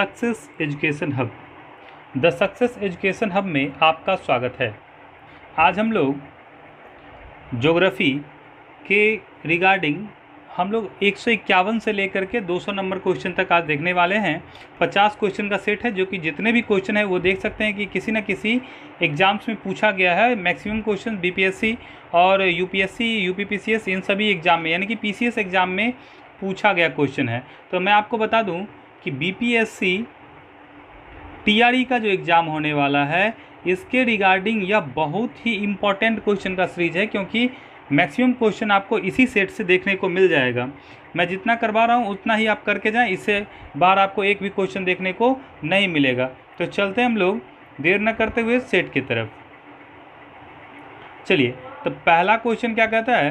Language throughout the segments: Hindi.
Success education hub. The success education hub में आपका स्वागत है। आज हम लोग ज्योग्राफी के रिगार्डिंग हम लोग 151 से लेकर के 200 नंबर क्वेश्चन तक आज देखने वाले हैं। 50 क्वेश्चन का सेट है, जो कि जितने भी क्वेश्चन है वो देख सकते हैं कि किसी न किसी एग्जाम्स में पूछा गया है। मैक्सिमम क्वेश्चन बीपीएससी और यूपीएससी, यूपीपीसीएस इन सभी एग्जाम में, यानी कि पीसीएस एग्जाम में पूछा गया क्वेश्चन है। तो मैं आपको बता दूं कि बीपीएससी टीआरई का जो एग्ज़ाम होने वाला है, इसके रिगार्डिंग यह बहुत ही इम्पॉर्टेंट क्वेश्चन का सीरीज है, क्योंकि मैक्सिमम क्वेश्चन आपको इसी सेट से देखने को मिल जाएगा। मैं जितना करवा रहा हूँ उतना ही आप करके जाएं, इससे बाहर आपको एक भी क्वेश्चन देखने को नहीं मिलेगा। तो चलते हैं हम लोग देर न करते हुए सेट की तरफ। चलिए, तो पहला क्वेश्चन क्या कहता है,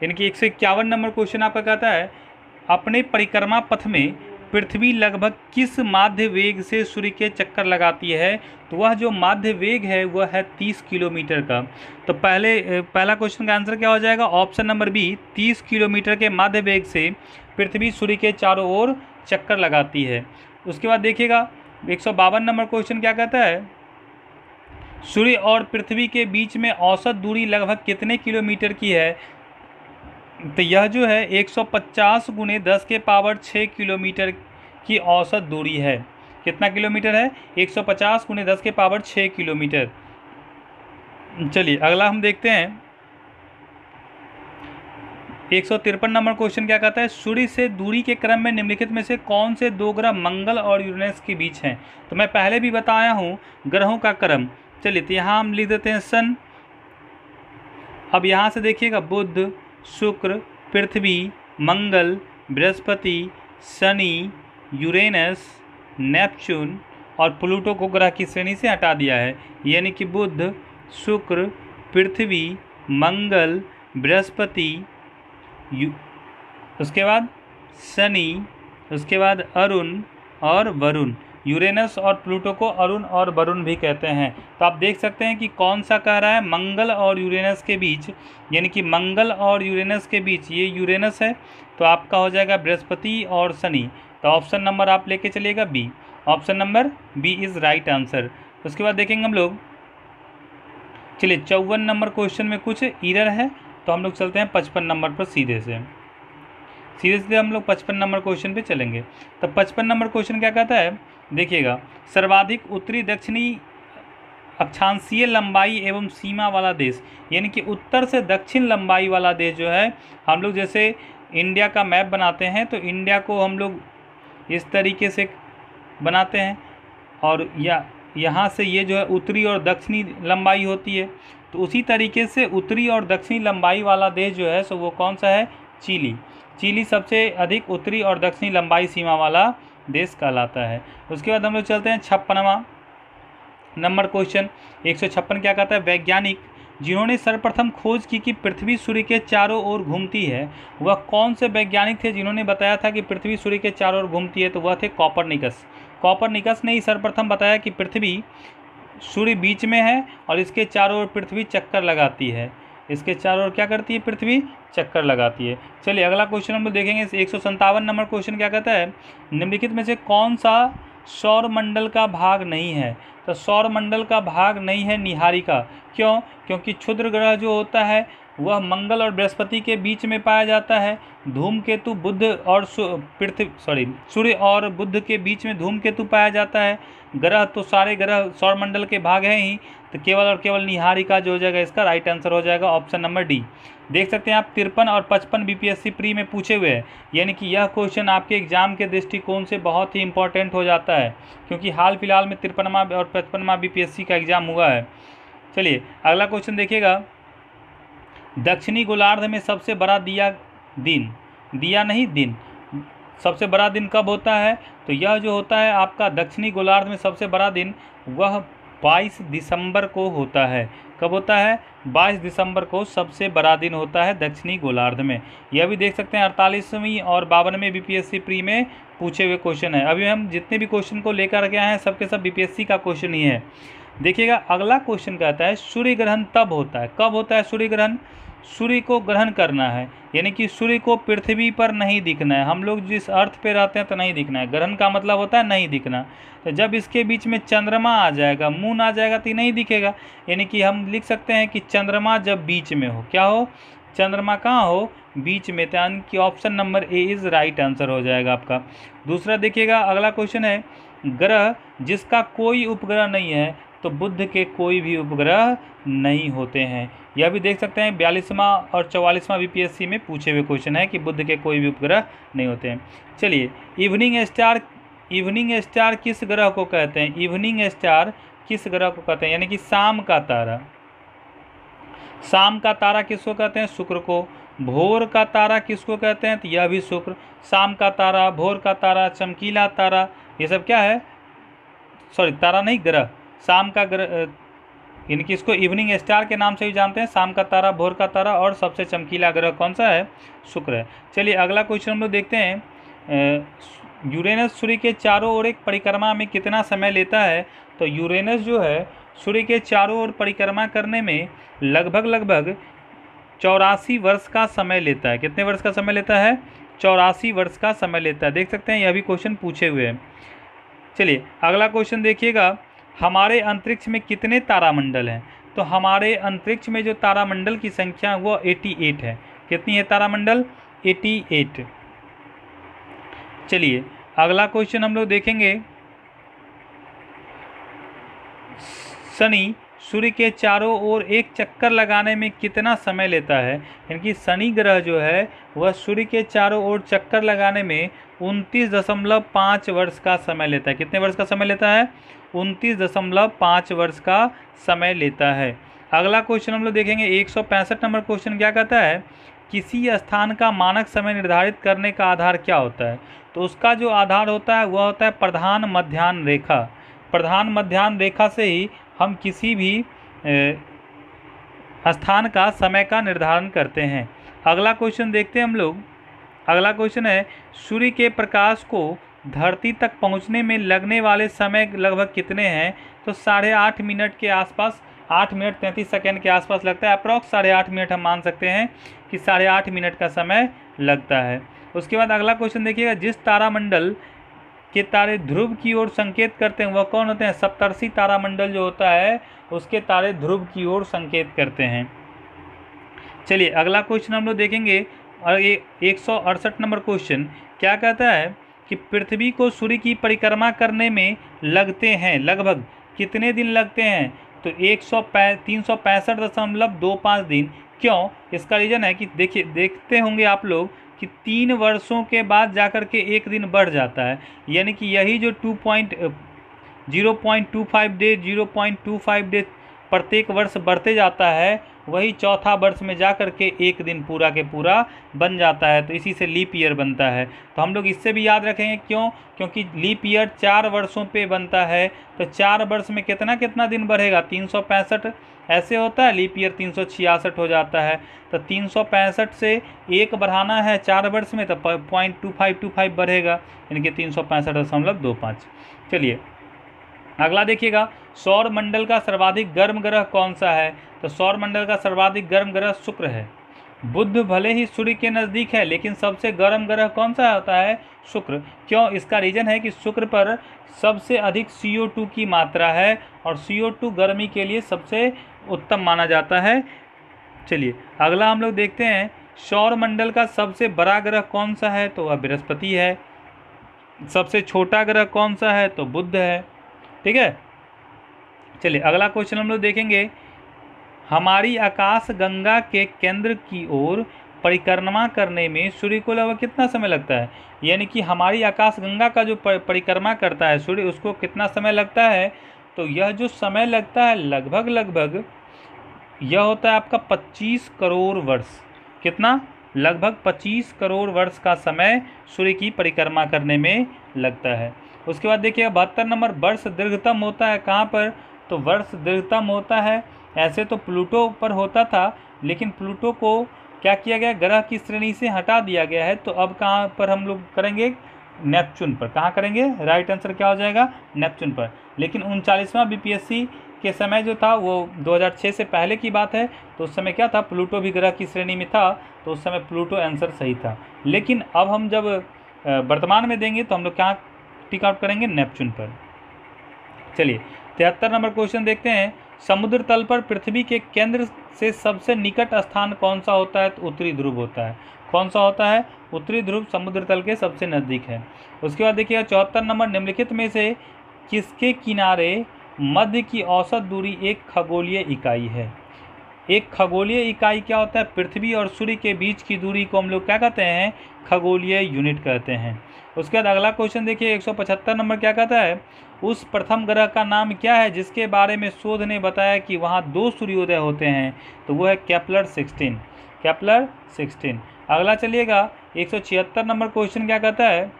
यानी कि 151 नंबर क्वेश्चन आपका कहता है, अपने परिक्रमा पथ में पृथ्वी लगभग किस माध्य वेग से सूर्य के चक्कर लगाती है। तो वह जो माध्य वेग है वह है 30 किलोमीटर का। तो पहला क्वेश्चन का आंसर क्या हो जाएगा, ऑप्शन नंबर बी, 30 किलोमीटर के माध्य वेग से पृथ्वी सूर्य के चारों ओर चक्कर लगाती है। उसके बाद देखिएगा 152 नंबर क्वेश्चन क्या कहता है, सूर्य और पृथ्वी के बीच में औसत दूरी लगभग कितने किलोमीटर की है। तो यह जो है 150 × 10⁻6 किलोमीटर की औसत दूरी है। कितना किलोमीटर है, 150 × 10⁻6 किलोमीटर। चलिए अगला हम देखते हैं 153 नंबर क्वेश्चन क्या कहता है, सूर्य से दूरी के क्रम में निम्नलिखित में से कौन से दो ग्रह मंगल और यूरेनस के बीच हैं। तो मैं पहले भी बताया हूँ ग्रहों का क्रम। चलिए, तो यहाँ हम लिख देते हैं सन। अब यहाँ से देखिएगा बुध, शुक्र, पृथ्वी, मंगल, बृहस्पति, शनि, यूरेनस, नेपच्यून और प्लूटो को ग्रह की श्रेणी से हटा दिया है। यानी कि बुध, शुक्र, पृथ्वी, मंगल, बृहस्पति, उसके बाद शनि, उसके बाद अरुण और वरुण। यूरेनस और प्लूटो को अरुण और वरुण भी कहते हैं। तो आप देख सकते हैं कि कौन सा कह रहा है, मंगल और यूरेनस के बीच, यानी कि मंगल और यूरेनस के बीच ये यूरेनस है, तो आपका हो जाएगा बृहस्पति और शनि। तो ऑप्शन नंबर आप लेके चलिएगा B, option number B is right answer. उसके बाद देखेंगे हम लोग, चलिए 54 नंबर क्वेश्चन में कुछ एरर है, तो हम लोग चलते हैं 55 नंबर पर सीधे सीधे हम लोग 55 नंबर क्वेश्चन पे चलेंगे। तो 55 नंबर क्वेश्चन क्या कहता है, देखिएगा, सर्वाधिक उत्तरी दक्षिणी अक्षांशीय लंबाई एवं सीमा वाला देश, यानी कि उत्तर से दक्षिण लंबाई वाला देश जो है, हम लोग जैसे इंडिया का मैप बनाते हैं तो इंडिया को हम लोग इस तरीके से बनाते हैं, और यहाँ से ये जो है उत्तरी और दक्षिणी लंबाई होती है। तो उसी तरीके से उत्तरी और दक्षिणी लंबाई वाला देश जो है, सो वो कौन सा है, चिली। चिली सबसे अधिक उत्तरी और दक्षिणी लंबाई सीमा वाला देश कहलाता है। उसके बाद हम लोग चलते हैं 56वां नंबर क्वेश्चन। 156 क्या कहता है, वैज्ञानिक जिन्होंने सर्वप्रथम खोज की कि पृथ्वी सूर्य के चारों ओर घूमती है, वह कौन से वैज्ञानिक थे जिन्होंने बताया था कि पृथ्वी सूर्य के चारों ओर घूमती है। तो वह थे कॉपरनिकस। कॉपरनिकस ने ही सर्वप्रथम बताया कि पृथ्वी सूर्य बीच में है और इसके चारों ओर पृथ्वी चक्कर लगाती है। इसके चारों ओर क्या करती है, पृथ्वी चक्कर लगाती है। चलिए अगला क्वेश्चन हम लोग देखेंगे 157 नंबर क्वेश्चन क्या कहता है, निम्नलिखित में से कौन सा सौर मंडल का भाग नहीं है। तो सौर मंडल का भाग नहीं है निहारिका। क्यों, क्योंकि क्षुद्र ग्रह जो होता है वह मंगल और बृहस्पति के बीच में पाया जाता है। धूमकेतु बुध और सूर्य और बुध के बीच में धूमकेतु पाया जाता है। ग्रह तो सारे ग्रह सौरमंडल के भाग हैं ही, तो केवल और केवल निहारिका जो हो जाएगा, इसका राइट आंसर हो जाएगा ऑप्शन नंबर डी। देख सकते हैं आप 53 और 55 बीपीएससी प्री में पूछे हुए हैं, यानी कि यह क्वेश्चन आपके एग्जाम के दृष्टिकोण से बहुत ही इंपॉर्टेंट हो जाता है, क्योंकि हाल फिलहाल में 53वां और 55वां बीपीएससी का एग्जाम हुआ है। चलिए अगला क्वेश्चन देखिएगा, दक्षिणी गोलार्ध में सबसे बड़ा दिन सबसे बड़ा दिन कब होता है। तो यह जो होता है आपका दक्षिणी गोलार्ध में सबसे बड़ा दिन वह 22 दिसंबर को होता है। कब होता है, 22 दिसंबर को सबसे बड़ा दिन होता है दक्षिणी गोलार्ध में। यह भी देख सकते हैं 48वीं और 52वें बीपीएससी प्री में पूछे हुए क्वेश्चन है। अभी हम जितने भी क्वेश्चन को लेकर के आए हैं सबके सब बीपीएससी का क्वेश्चन ही है। देखिएगा अगला क्वेश्चन कहता है, सूर्य ग्रहण तब होता है, कब होता है सूर्य ग्रहण। सूर्य को ग्रहण करना है, यानी कि सूर्य को पृथ्वी पर नहीं दिखना है। हम लोग जिस अर्थ पे रहते हैं तो नहीं दिखना है। ग्रहण का मतलब होता है नहीं दिखना। तो जब इसके बीच में चंद्रमा आ जाएगा, मून आ जाएगा तो नहीं दिखेगा। यानी कि हम लिख सकते हैं कि चंद्रमा जब बीच में हो, क्या हो, चंद्रमा कहाँ हो, बीच में। यानी कि option number A is right answer हो जाएगा आपका। दूसरा देखिएगा, अगला क्वेश्चन है, ग्रह जिसका कोई उपग्रह नहीं है तो बुध के कोई भी उपग्रह नहीं होते हैं। यह भी देख सकते हैं 42वां और 44वां बीपीएससी में पूछे हुए क्वेश्चन है कि बुध के कोई भी उपग्रह नहीं होते हैं। चलिए, इवनिंग स्टार किस ग्रह को कहते हैं? इवनिंग स्टार किस ग्रह को कहते हैं? यानी कि शाम का तारा। शाम का तारा किसको कहते हैं? शुक्र को। भोर का तारा किसको कहते हैं? तो यह भी शुक्र। शाम का तारा, भोर का तारा, चमकीला तारा, ये सब क्या है? सॉरी, तारा नहीं, ग्रह। शाम का ग्रह, यानी कि इसको इवनिंग स्टार के नाम से भी जानते हैं। शाम का तारा, भोर का तारा और सबसे चमकीला ग्रह कौन सा है? शुक्र है। चलिए अगला क्वेश्चन हम लोग देखते हैं, यूरेनस सूर्य के चारों ओर एक परिक्रमा में कितना समय लेता है? तो यूरेनस जो है सूर्य के चारों ओर परिक्रमा करने में लगभग 84 वर्ष का समय लेता है। कितने वर्ष का समय लेता है? 84 वर्ष का समय लेता है। देख सकते हैं, यह भी क्वेश्चन पूछे हुए हैं। चलिए अगला क्वेश्चन देखिएगा, हमारे अंतरिक्ष में कितने तारामंडल हैं? तो हमारे अंतरिक्ष में जो तारामंडल की संख्या वो 88 है। कितनी है तारामंडल? 88। चलिए अगला क्वेश्चन हम लोग देखेंगे, शनि सूर्य के चारों ओर एक चक्कर लगाने में कितना समय लेता है? यानी कि शनि ग्रह जो है वह सूर्य के चारों ओर चक्कर लगाने में 29.5 वर्ष का समय लेता है। कितने वर्ष का समय लेता है? 29.5 वर्ष का समय लेता है। अगला क्वेश्चन हम लोग देखेंगे, 165 नंबर क्वेश्चन क्या कहता है, किसी स्थान का मानक समय निर्धारित करने का आधार क्या होता है? तो उसका जो आधार होता है वह होता है प्रधान मध्याह्न रेखा। प्रधान मध्याह्न रेखा से ही हम किसी भी स्थान का समय का निर्धारण करते हैं। अगला क्वेश्चन देखते हैं हम लोग। अगला क्वेश्चन है, सूर्य के प्रकाश को धरती तक पहुंचने में लगने वाले समय लगभग कितने हैं? तो 8.5 मिनट के आसपास, 8 मिनट 33 सेकेंड के आसपास लगता है। अप्रॉक्स 8.5 मिनट हम मान सकते हैं कि 8.5 मिनट का समय लगता है। उसके बाद अगला क्वेश्चन देखिएगा, जिस तारामंडल के तारे ध्रुव की ओर संकेत करते हैं वह कौन होते हैं? सप्तर्षि तारामंडल जो होता है उसके तारे ध्रुव की ओर संकेत करते हैं। चलिए अगला क्वेश्चन हम लोग देखेंगे, और ये 168 नंबर क्वेश्चन क्या कहता है कि पृथ्वी को सूर्य की परिक्रमा करने में लगते हैं लगभग कितने दिन लगते हैं? तो 365.25 दिन। क्यों? इसका रीज़न है कि देखिए, देखते होंगे आप लोग कि 3 वर्षों के बाद जाकर के एक दिन बढ़ जाता है। यानी कि यही जो 0.25 डे 0.25 डे प्रत्येक वर्ष बढ़ते जाता है, वही चौथा वर्ष में जाकर के एक दिन पूरा के पूरा बन जाता है। तो इसी से लीप ईयर बनता है। तो हम लोग इससे भी याद रखेंगे, क्यों? क्योंकि लीप ईयर 4 वर्षों पे बनता है। तो 4 वर्ष में कितना कितना दिन बढ़ेगा? 365 ऐसे होता है। लीप ईयर 366 हो जाता है। तो 365 से 1 बढ़ाना है 4 वर्ष में, तो 0.2525 बढ़ेगा, यानी कि 365.25। चलिए अगला देखिएगा, सौर मंडल का सर्वाधिक गर्म ग्रह कौन सा है? तो सौर मंडल का सर्वाधिक गर्म ग्रह शुक्र है। बुध भले ही सूर्य के नज़दीक है लेकिन सबसे गर्म ग्रह कौन सा होता है? शुक्र। क्यों? इसका रीज़न है कि शुक्र पर सबसे अधिक CO2 की मात्रा है और CO2 गर्मी के लिए सबसे उत्तम माना जाता है। चलिए अगला हम लोग देखते हैं, सौर मंडल का सबसे बड़ा ग्रह कौन सा है? तो वह बृहस्पति है। सबसे छोटा ग्रह कौन सा है? तो बुध है। ठीक है। चलिए अगला क्वेश्चन हम लोग देखेंगे, हमारी आकाश गंगा के केंद्र की ओर परिक्रमा करने में सूर्य को लगभग कितना समय लगता है? यानी कि हमारी आकाश गंगा का जो परिक्रमा करता है सूर्य, उसको कितना समय लगता है? तो यह जो समय लगता है लगभग यह होता है आपका 25 करोड़ वर्ष। कितना? लगभग 25 करोड़ वर्ष का समय सूर्य की परिक्रमा करने में लगता है। उसके बाद देखिए 72 नंबर, वर्ष दीर्घतम होता है कहाँ पर? तो वर्ष दीर्घतम होता है, ऐसे तो प्लूटो पर होता था, लेकिन प्लूटो को क्या किया गया? ग्रह की श्रेणी से हटा दिया गया है। तो अब कहाँ पर हम लोग करेंगे? नेपच्यून पर। कहाँ करेंगे? राइट आंसर क्या हो जाएगा? नेपच्यून पर। लेकिन 39वां BPSC के समय जो था वो 2006 से पहले की बात है, तो उस समय क्या था, प्लूटो भी ग्रह की श्रेणी में था, तो उस समय प्लूटो आंसर सही था। लेकिन अब हम जब वर्तमान में देंगे तो हम लोग क्या टिक आउट करेंगे, नेपच्यून पर। चलिए 73 नंबर क्वेश्चन देखते हैं। समुद्र तल पर पृथ्वी के केंद्र से सबसे निकट स्थान कौन सा होता है, तो उत्तरी ध्रुव होता है। कौन सा होता है, उत्तरी ध्रुव समुद्र तल के सबसे नज़दीक है। उसके बाद देखिएगा 74 नंबर, निम्नलिखित में से किसके किनारे मध्य की औसत दूरी एक खगोलीय इकाई है। एक खगोलीय इकाई क्या होता है, पृथ्वी और सूर्य के बीच की दूरी को हम लोग क्या कहते हैं, खगोलीय यूनिट कहते हैं। उसके बाद अगला क्वेश्चन देखिए 175 नंबर क्या कहता है, उस प्रथम ग्रह का नाम क्या है जिसके बारे में शोध ने बताया कि वहाँ 2 सूर्योदय होते हैं, तो वो है केपलर 16। केपलर 16। अगला चलिएगा 176 नंबर क्वेश्चन क्या कहता है,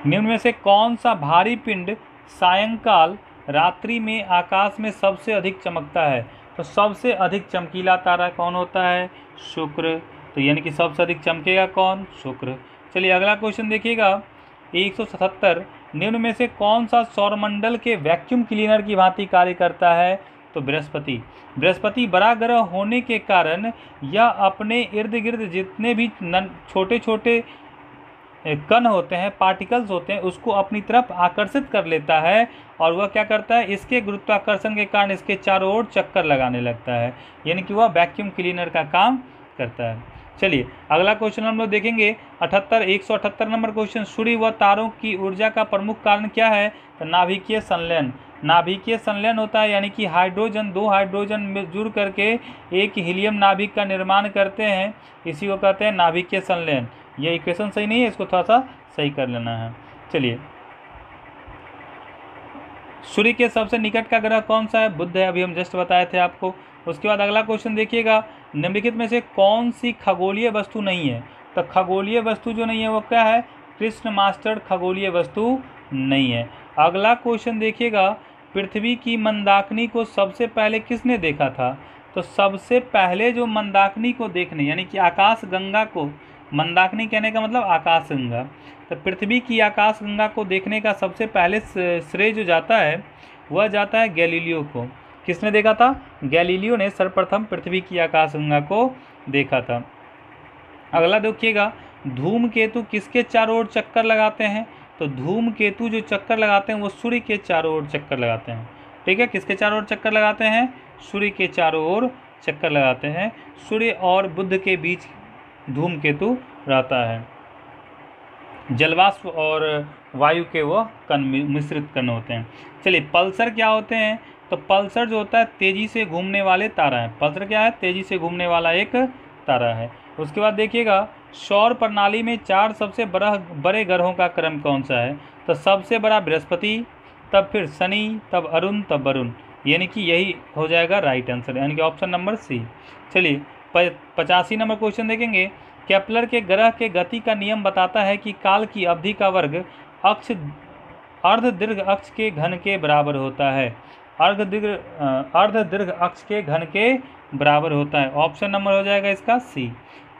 निम्न में से कौन सा भारी पिंड सायंकाल रात्रि में आकाश में सबसे अधिक चमकता है, तो सबसे अधिक चमकीला तारा कौन होता है, शुक्र। तो यानी कि सबसे अधिक चमकेगा कौन, शुक्र। चलिए अगला क्वेश्चन देखिएगा 177, निम्न में से कौन सा सौरमंडल के वैक्यूम क्लीनर की भांति कार्य करता है, तो बृहस्पति। बृहस्पति बड़ा ग्रह होने के कारण यह अपने इर्द गिर्द जितने भी छोटे छोटे कण होते हैं, पार्टिकल्स होते हैं, उसको अपनी तरफ आकर्षित कर लेता है, और वह क्या करता है, इसके गुरुत्वाकर्षण के कारण इसके चारों ओर चक्कर लगाने लगता है, यानी कि वह वैक्यूम क्लीनर का काम करता है। चलिए अगला क्वेश्चन हम लोग देखेंगे 178 नंबर क्वेश्चन, सूर्य व तारों की ऊर्जा का प्रमुख कारण क्या है, तो नाभिकीय संलयन। नाभिकीय संलयन होता है, यानी कि हाइड्रोजन 2 हाइड्रोजन में जुड़ करके एक हीलियम नाभिक का निर्माण करते हैं, इसी को कहते हैं नाभिकीय संलयन। ये इक्वेशन सही नहीं है, इसको थोड़ा सा सही कर लेना है। चलिए सूर्य के सबसे निकट का ग्रह कौन सा है, बुध है, अभी हम जस्ट बताए थे आपको। उसके बाद अगला क्वेश्चन देखिएगा, निम्नलिखित में से कौन सी खगोलीय वस्तु नहीं है, तो खगोलीय वस्तु जो नहीं है वो क्या है, कृष्ण मास्टर खगोलीय वस्तु नहीं है। अगला क्वेश्चन देखिएगा, पृथ्वी की मंदाकिनी को सबसे पहले किसने देखा था, तो सबसे पहले जो मंदाकिनी को देखने, यानी कि आकाश गंगा को, मंदाकिनी कहने का मतलब आकाश गंगा, तो पृथ्वी की आकाश गंगा को देखने का सबसे पहले श्रेय जो जाता है वह जाता है गैलीलियो को। किसने देखा था, गैलीलियो ने सर्वप्रथम पृथ्वी की आकाश गंगा को देखा था। अगला देखिएगा, धूमकेतु किसके चारों ओर चक्कर लगाते हैं, तो धूमकेतु जो चक्कर लगाते हैं वो सूर्य के चारों ओर चक्कर लगाते हैं। ठीक है, किसके चारों ओर चक्कर लगाते हैं, सूर्य के चारों ओर चक्कर लगाते हैं। सूर्य और बुध के बीच धूमकेतु रहता है। जलवाष्प और वायु के वो कण, मिश्रित कण होते हैं। चलिए पल्सर क्या होते हैं, तो पल्सर जो होता है तेज़ी से घूमने वाले तारा है। पल्सर क्या है, तेज़ी से घूमने वाला एक तारा है। उसके बाद देखिएगा, सौर प्रणाली में 4 सबसे बड़े ग्रहों का क्रम कौन सा है, तो सबसे बड़ा बृहस्पति, तब फिर शनि, तब अरुण, तब वरुण, यानी कि यही हो जाएगा राइट आंसर, यानी कि ऑप्शन नंबर सी। चलिए 85 नंबर क्वेश्चन देखेंगे, केपलर के ग्रह के गति का नियम बताता है कि काल की अवधि का वर्ग अक्ष अर्ध दीर्घ अक्ष के घन के बराबर होता है। अर्ध दीर्घ अक्ष के घन के बराबर होता है, ऑप्शन नंबर हो जाएगा इसका सी।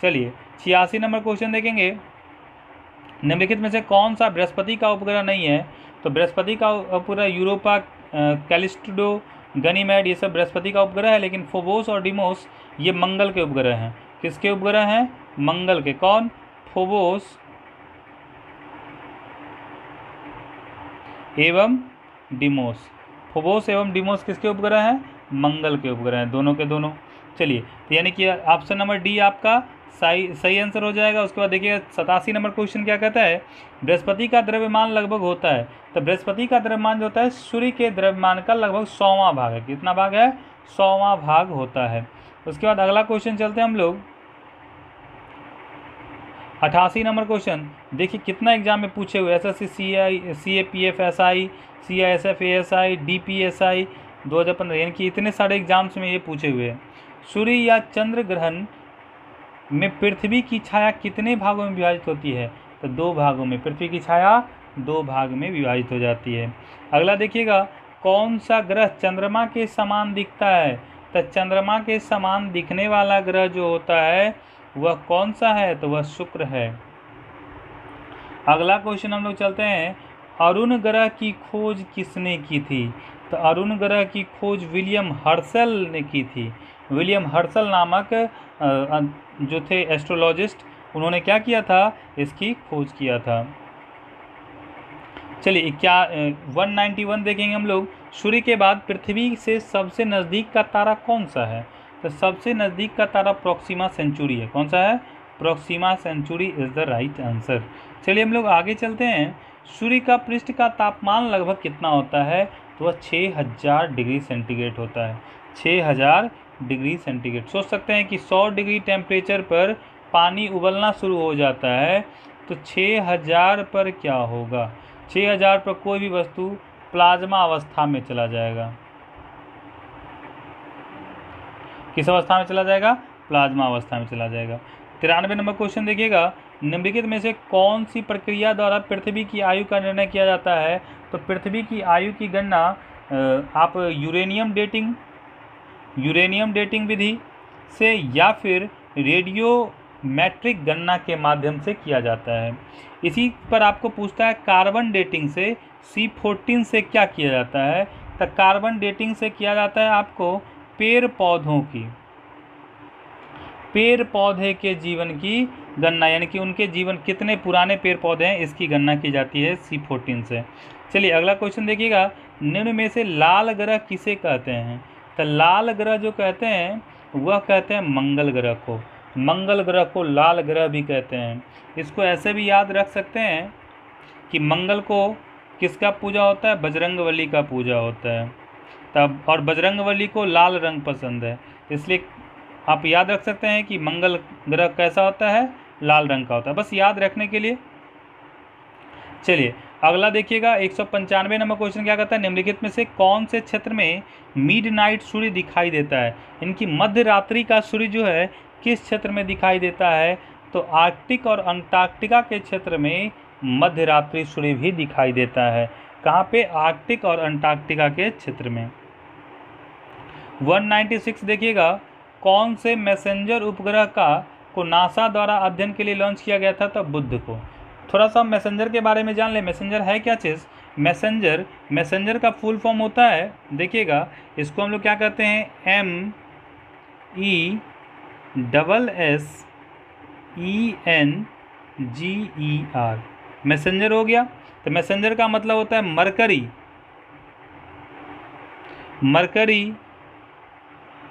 चलिए 86 नंबर क्वेश्चन देखेंगे, निम्नलिखित में से कौन सा बृहस्पति का उपग्रह नहीं है, तो बृहस्पति का उपग्रह यूरोपा, कैलिस्टो, गनीमेड, ये सब बृहस्पति का उपग्रह है, लेकिन फोबोस और डिमोस ये मंगल के उपग्रह हैं। किसके उपग्रह हैं, मंगल के। कौन, फोबोस एवं डिमोस। फोबोस एवं डिमोस किसके उपग्रह हैं, मंगल के उपग्रह हैं, दोनों के दोनों। चलिए तो यानी कि ऑप्शन नंबर डी आपका सही आंसर हो जाएगा। उसके बाद देखिए 87 नंबर क्वेश्चन क्या कहता है, बृहस्पति का द्रव्यमान लगभग होता है, तो बृहस्पति का द्रव्यमान जो होता है सूर्य के द्रव्यमान का लगभग 100वां भाग है। कितना भाग है, 100वां भाग होता है। उसके बाद अगला क्वेश्चन चलते हैं हम लोग 88 नंबर क्वेश्चन। देखिए कितना एग्जाम में पूछे हुए, SSC, CAPF SI, CISF ASI, DPSI 2015, यानी कि इतने सारे एग्जाम्स में ये पूछे हुए हैं। सूर्य या चंद्र ग्रहण में पृथ्वी की छाया कितने भागों में विभाजित होती है, तो 2 भागों में। पृथ्वी की छाया 2 भाग में विभाजित हो जाती है। अगला देखिएगा, कौन सा ग्रह चंद्रमा के समान दिखता है, तो चंद्रमा के समान दिखने वाला ग्रह जो होता है वह कौन सा है, तो वह शुक्र है। अगला क्वेश्चन हम लोग चलते हैं, अरुण ग्रह की खोज किसने की थी, तो अरुण ग्रह की खोज विलियम हर्शल ने की थी। विलियम हर्शल नामक जो थे एस्ट्रोलॉजिस्ट, उन्होंने क्या किया था, इसकी खोज किया था। चलिए क्या 191 देखेंगे हम लोग। सूर्य के बाद पृथ्वी से सबसे नज़दीक का तारा कौन सा है? तो सबसे नज़दीक का तारा प्रोक्सिमा सेंचुरी है। कौन सा है? Proxima Centauri is the right answer. चलिए हम लोग आगे चलते हैं। सूर्य का पृष्ठ का तापमान लगभग कितना होता है? तो वह 6000 डिग्री सेंटीग्रेड होता है। 6000 डिग्री सेंटीग्रेड। सोच सकते हैं कि 100 डिग्री टेम्परेचर पर पानी उबलना शुरू हो जाता है, तो 6000 पर क्या होगा? 6000 पर कोई भी वस्तु प्लाज्मा अवस्था में चला जाएगा। किस अवस्था में चला जाएगा? प्लाज्मा अवस्था में चला जाएगा। 93 नंबर क्वेश्चन देखिएगा। निम्नलिखित में से कौन सी प्रक्रिया द्वारा पृथ्वी की आयु का निर्णय किया जाता है? तो पृथ्वी की आयु की गणना आप यूरेनियम डेटिंग विधि से या फिर रेडियोमेट्रिक गणना के माध्यम से किया जाता है। इसी पर आपको पूछता है कार्बन डेटिंग से C14 से क्या किया जाता है? तो कार्बन डेटिंग से किया जाता है आपको पेड़ पौधे के जीवन की गणना, यानी कि उनके जीवन कितने पुराने पेड़ पौधे हैं, इसकी गणना की जाती है C14 से। चलिए अगला क्वेश्चन देखिएगा। निम्न में से लाल ग्रह किसे कहते हैं? तो लाल ग्रह जो कहते हैं वह कहते हैं मंगल ग्रह को। मंगल ग्रह को लाल ग्रह भी कहते हैं। इसको ऐसे भी याद रख सकते हैं कि मंगल को किसका पूजा होता है? बजरंगबली का पूजा होता है तब, और बजरंगबली को लाल रंग पसंद है, इसलिए आप याद रख सकते हैं कि मंगल ग्रह कैसा होता है? लाल रंग का होता है, बस याद रखने के लिए। चलिए अगला देखिएगा। 195 नंबर क्वेश्चन क्या कहता है? निम्नलिखित में से कौन से क्षेत्र में मिडनाइट सूर्य दिखाई देता है? इनकी मध्य रात्रि का सूर्य जो है किस क्षेत्र में दिखाई देता है? तो आर्कटिक और अंटार्कटिका के क्षेत्र में मध्य रात्रि सूर्य भी दिखाई देता है। कहाँ पे? आर्कटिक और अंटार्कटिका के क्षेत्र में। 196 देखिएगा। कौन से मैसेंजर उपग्रह को नासा द्वारा अध्ययन के लिए लॉन्च किया गया था? तो बुध को। थोड़ा सा मैसेंजर के बारे में जान ले। मैसेंजर है क्या चीज़? मैसेंजर का फुल फॉर्म होता है, देखिएगा, इसको हम लोग क्या कहते हैं? MESSENGER, मैसेंजर हो गया। तो मैसेंजर का मतलब होता है मरकरी।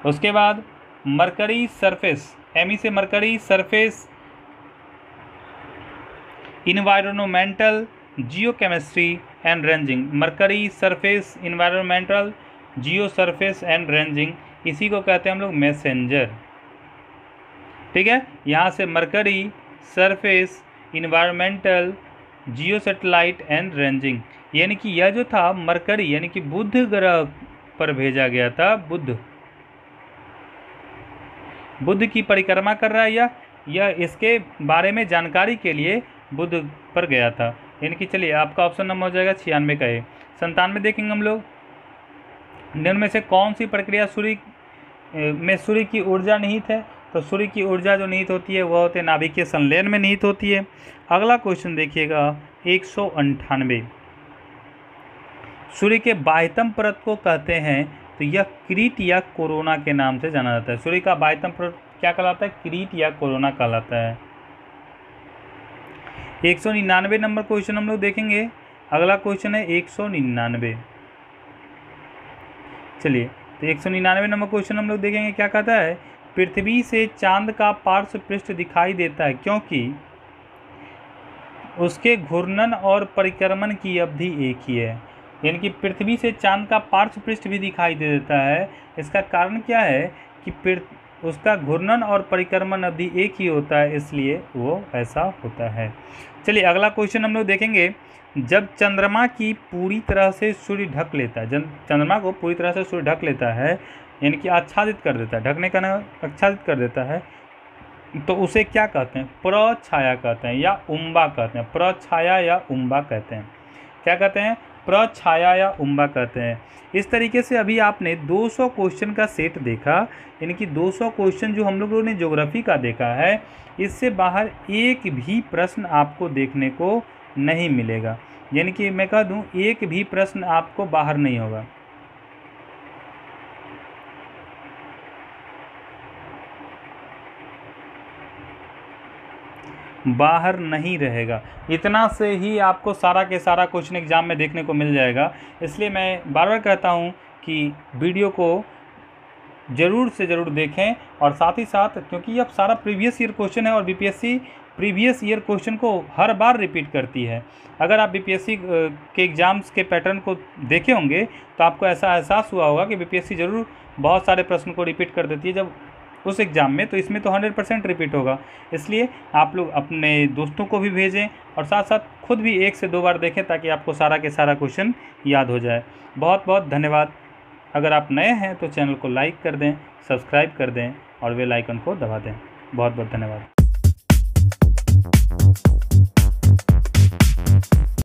उसके बाद मरकरी सरफेस, ME से mercury surface environmental geochemistry and ranging. Mercury surface environmental Jio surface and ranging, इसी को कहते हैं हम लोग मैसेंजर। ठीक है, यहाँ से mercury surface environmental Jio satellite and ranging, यानी कि यह जो था मरकरी यानी कि बुध ग्रह पर भेजा गया था। बुध की परिक्रमा कर रहा है यह इसके बारे में जानकारी के लिए बुध पर गया था। यानी कि चलिए आपका ऑप्शन नंबर हो जाएगा 96 का। 97 देखेंगे हम लोग। निम्न में से कौन सी प्रक्रिया सूर्य की ऊर्जा निहित है? तो सूर्य की ऊर्जा जो निहित होती है वह होते हैं नाभिकीय संलयन में निहित होती है। अगला क्वेश्चन देखिएगा 198। सूर्य के बाह्यतम परत को कहते हैं, तो यह क्रीट या कोरोना के नाम से जाना जाता है। सूर्य का बाह्यतम परत क्या कहलाता है? क्रीट या कोरोना कहलाता है। 199 नंबर क्वेश्चन हम लोग देखेंगे। अगला क्वेश्चन है 199। चलिए तो 199 नंबर क्वेश्चन हम लोग देखेंगे। क्या कहता है? पृथ्वी से चांद का पार्श्व पृष्ठ दिखाई देता है क्योंकि उसके घूर्णन और परिक्रमण की अवधि एक ही है। यानी कि पृथ्वी से चांद का पार्श्व पृष्ठ भी दिखाई दे देता है। इसका कारण क्या है कि उसका घूर्णन और परिक्रमण अवधि एक ही होता है, इसलिए वो ऐसा होता है। चलिए अगला क्वेश्चन हम लोग देखेंगे। जब चंद्रमा की पूरी तरह से सूर्य ढक लेता है, चंद्रमा को पूरी तरह से सूर्य ढक लेता है, यानी कि आच्छादित कर देता है, ढकने का नाम आच्छादित कर देता है, तो उसे क्या कहते हैं? प्रछाया कहते हैं या उम्बा कहते हैं। प्रछाया या उम्बा कहते हैं। क्या कहते हैं? प्रछाया या उम्बा कहते हैं। इस तरीके से अभी आपने 200 क्वेश्चन का सेट देखा, यानी कि 200 क्वेश्चन जो हम लोगों ने ज्योग्राफी का देखा है, इससे बाहर एक भी प्रश्न आपको देखने को नहीं मिलेगा। यानी कि मैं कह दूं एक भी प्रश्न आपको बाहर नहीं होगा। बाहर नहीं रहेगा। इतना से ही आपको सारा के सारा क्वेश्चन एग्जाम में देखने को मिल जाएगा। इसलिए मैं बार बार कहता हूँ कि वीडियो को ज़रूर से ज़रूर देखें, और साथ ही साथ क्योंकि अब सारा प्रीवियस ईयर क्वेश्चन है और बीपीएससी प्रीवियस ईयर क्वेश्चन को हर बार रिपीट करती है। अगर आप बीपीएससी के एग्ज़ाम्स के पैटर्न को देखे होंगे तो आपको ऐसा एहसास हुआ होगा कि बीपीएससी ज़रूर बहुत सारे प्रश्न को रिपीट कर देती है जब उस एग्ज़ाम में, तो इसमें तो 100% रिपीट होगा। इसलिए आप लोग अपने दोस्तों को भी भेजें और साथ साथ खुद भी 1 से 2 बार देखें ताकि आपको सारा के सारा क्वेश्चन याद हो जाए। बहुत बहुत धन्यवाद। अगर आप नए हैं तो चैनल को लाइक कर दें, सब्सक्राइब कर दें और बेल आइकन को दबा दें। बहुत बहुत धन्यवाद।